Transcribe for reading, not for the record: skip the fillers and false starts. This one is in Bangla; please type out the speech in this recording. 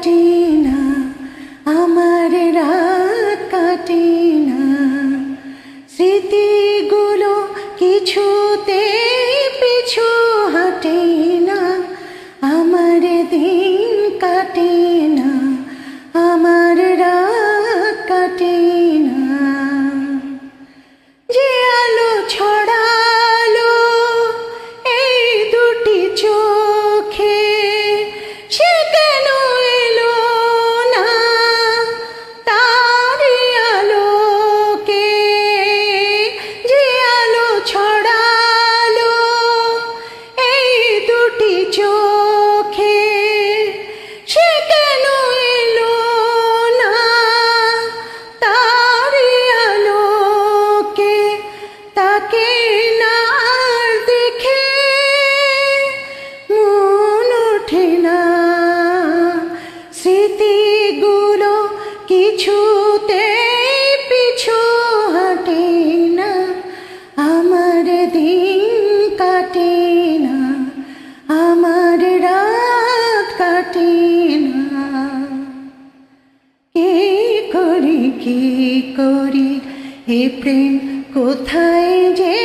কাটে না, আমার রাত কাটে না, স্মৃতিগুলো কিছুতে পিছু হাঁটে না, আমার দিন কাটে না, আমার রাত কাটে না। যে আলো ছড়ালো এই দুটি চোখে, সে কেন এলো না তারি আলোকে? যে আলো ছড়ালো এই দুটি চোখে, সে কেন এলো না তারি আলোকে? তাকে না দেখে মন ওঠে না, স্মৃতিগুলো কিছুতে পিছু হাঁটে না, আমার দিন কাটে না, আমার রাত কাটে না। কি করি এ প্রেম কোথায় যে